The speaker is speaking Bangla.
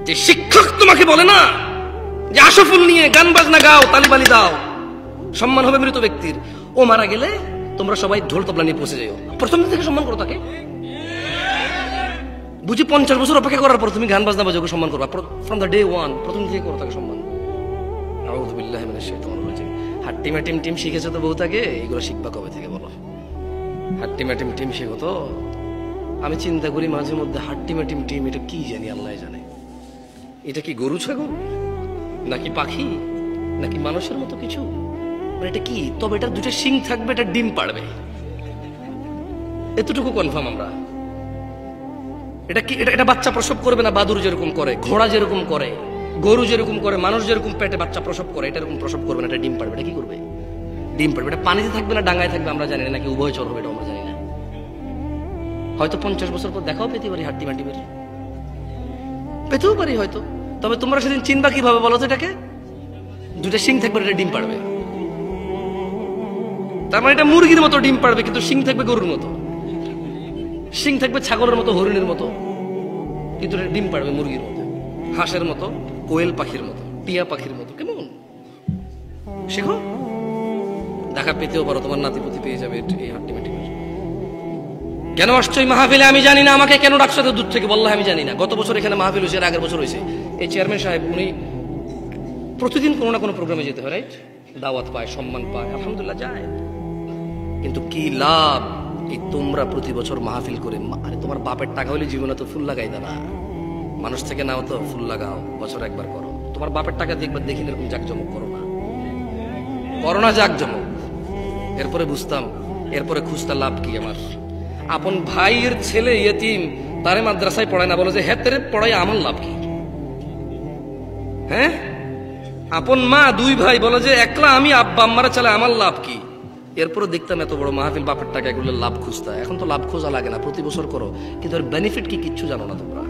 যে শিক্ষক তোমাকে বলে না যে আশফুল নিয়ে গান বাজনা গাও, তালিবালি দাও, সম্মান হবে মৃত ব্যক্তির, ও মারা গেলে তোমরা সবাই ঢোল তবলা নিয়ে পৌঁছে যাও, প্রথম দিন থেকে সম্মান করো তাকে। বুঝি 50 বছর অপেক্ষা করার পর তুমি গান বাজনা বাজাকে সম্মান করবা, ফ্রম দ্য ডে ওয়ান, প্রথম থেকে করো তাকে সম্মান। আউযু বিল্লাহি মিনাশ শাইতানির রাজিম। হাট্টি ম্যাটিম টিম শিখেছো তো বহুটাকে, এগুলো শিখবা কবে থেকে বলো? হাট্টি ম্যাটিম টিম শিখো তো। আমি চিন্তা করি মাঝে মধ্যে হাট্টি ম্যাটিম টিম এটা কি জানি, আল্লাহ জানে। এটা কি গরু ছাগল নাকি পাখি নাকি মানুষের মতো কিছু, মানে এটা কি? তবে এটা দুটো শিং থাকবে, এটা ডিম পাড়বে, এতটুকু কনফার্ম আমরা। এটা কি? এটা বাচ্চা প্রসব করবে না, বাদুর যেরকম করে, ঘোড়া যেরকম করে, গরু যেরকম করে, মানুষ যেরকম পেটে বাচ্চা প্রসব করে, এটা এরকম প্রসব করবে না, এটা ডিম পাড়বে। এটা কি করবে? ডিম পাড়বে। এটা পানিতে থাকবে না ডাঙায় থাকবে আমরা জানি না, নাকি উভয় চর হবে এটা আমরা জানি না। হয়তো 50 বছর পর দেখাও পেতে পারি, হাট্টি মাটি বের পেতেও পারি হয়তো। তবে তোমরা সেদিন চিনবা কিভাবে বলো তো? এটাকে দুটা শিং থাকবে, এটা ডিম পাড়বে। তার মানে এটা মুরগির মতো ডিম পাড়বে, কিন্তু শিং থাকবে গরুর মতো, শিং থাকবে ছাগলের মতো, হরিণের মতো, কিন্তু এটা ডিম পাড়বে মুরগির মতো, হাঁসের মতো, কোয়েল পাখির মতো, টিয়া পাখির মতো। কেমন শেখো, দেখা পেতেও পারো, তোমার নাতিপুতি পেয়ে যাবে এই হাট্টি মাটি। কেন আসছো এই মাহফিলে আমি জানি না, আমাকে কেন ডাকছো এত দূর থেকে বললাম আমি জানি না। গত বছর এখানে মাহফিল হয়েছে, আগের বছর হয়েছে। এই চেয়ারম্যান সাহেব উনি প্রতিদিন কোনো না কোনো প্রোগ্রামে যেতে হয়, রাইট? দাওয়াত পায়, সম্মান পায়, আলহামদুলিল্লাহ যায়। কিন্তু কি লাভ এই তোমরা প্রতি বছর মাহফিল করে? আরে তোমার বাপের টাকা হলে জীবনে তো ফুল লাগাই না, মানুষ থেকে নাও তো ফুল লাগাও, বছর একবার করো। তোমার বাপের টাকা দিয়ে একবার দেখিন এরকম জাকজমক করো না, করো না জাকজমক। এরপরে বুঝতাম, এরপরে খুঁজতা লাভ কি আমার। আপন ভাইয়ের ছেলে ইয়েতিম, তারে মাদ্রাসায় পড়ায় না, বলে যে হ্যাঁ তেরে পড়াই আমার লাভ কি? হ্যাঁ, আপন মা 2 ভাই বলে যে একলা আমি আব্বা আম্মারা চালে আমার লাভ কি? এরপরে দেখতাম এত বড় মাহফিল, বাপের টাকা এগুলো লাভ খুঁজতা। এখন তো লাভ খোঁজা লাগে না, প্রতি বছর করো, কিন্তু এর বেনিফিট কি কিচ্ছু জানো না তোমরা।